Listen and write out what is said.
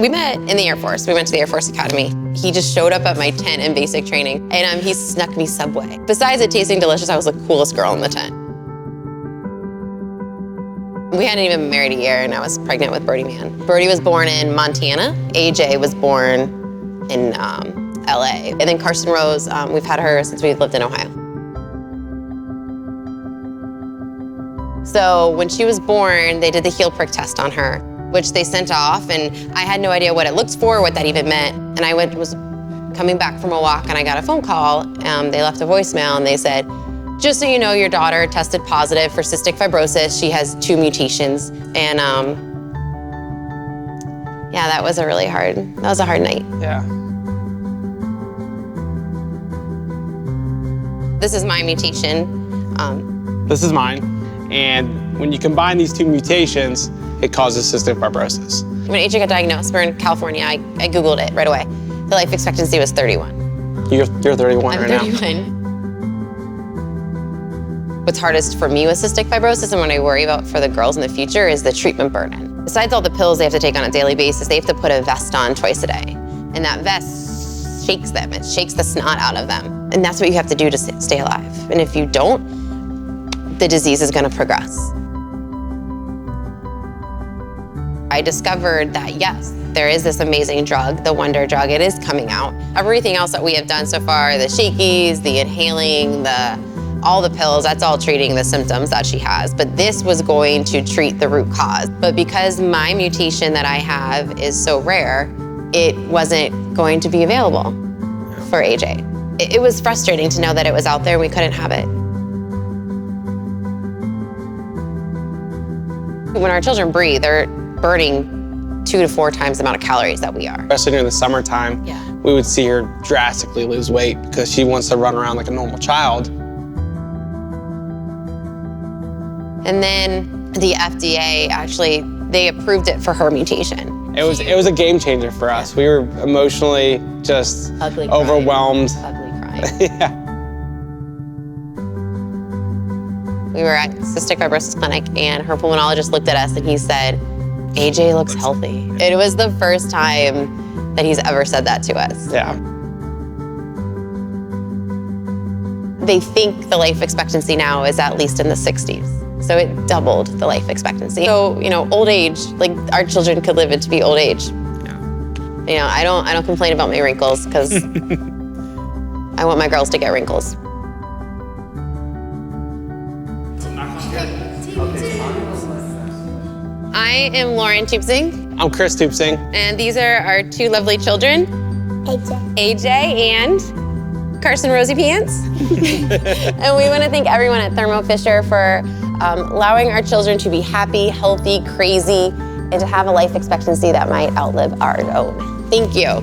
We met in the Air Force. We went to the Air Force Academy. He just showed up at my tent in basic training, and he snuck me Subway. Besides it tasting delicious, I was the coolest girl in the tent. We hadn't even been married a year, and I was pregnant with Brody Man. Brody was born in Montana. AJ was born in LA. And then Carson Rose, we've had her since we've lived in Ohio. So when she was born, they did the heel prick test on her, which they sent off, and I had no idea what it looked for, what that even meant. And I was coming back from a walk, and I got a phone call. They left a voicemail, and they said, just so you know, your daughter tested positive for cystic fibrosis. She has 2 mutations. And yeah, that was a hard night. Yeah. This is my mutation. This is mine. And when you combine these 2 mutations, it causes cystic fibrosis. When AJ got diagnosed, we're in California, I Googled it right away. The life expectancy was 31. You're 31 right now. I'm 31. What's hardest for me with cystic fibrosis and what I worry about for the girls in the future is the treatment burden. Besides all the pills they have to take on a daily basis, they have to put a vest on twice a day. And that vest shakes them. It shakes the snot out of them. And that's what you have to do to stay alive. And if you don't, the disease is gonna progress. I discovered that, yes, there is this amazing drug, the wonder drug. It is coming out. Everything else that we have done so far, the shakies, the inhaling, all the pills, that's all treating the symptoms that she has. But this was going to treat the root cause. But because my mutation that I have is so rare, it wasn't going to be available for AJ. It was frustrating to know that it was out there and we couldn't have it. When our children breathe, they're burning 2 to 4 times the amount of calories that we are. Especially during the summertime, we would see her drastically lose weight because she wants to run around like a normal child. And then the FDA actually, they approved it for her mutation. It was a game changer for us. We were emotionally just overwhelmed. Ugly crying. Yeah. We were at Cystic Fibrosis Clinic and her pulmonologist looked at us and he said, AJ looks healthy. It was the first time that he's ever said that to us. Yeah. They think the life expectancy now is at least in the 60s. So it doubled the life expectancy. So, old age, like our children could live it to be old age. Yeah. I don't complain about my wrinkles because I want my girls to get wrinkles. I am Lauryn Tubesing. I'm Chris Tubesing. And these are our 2 lovely children. AJ and Carson Rosy Pants. And we want to thank everyone at Thermo Fisher for allowing our children to be happy, healthy, crazy, and to have a life expectancy that might outlive our own. Thank you.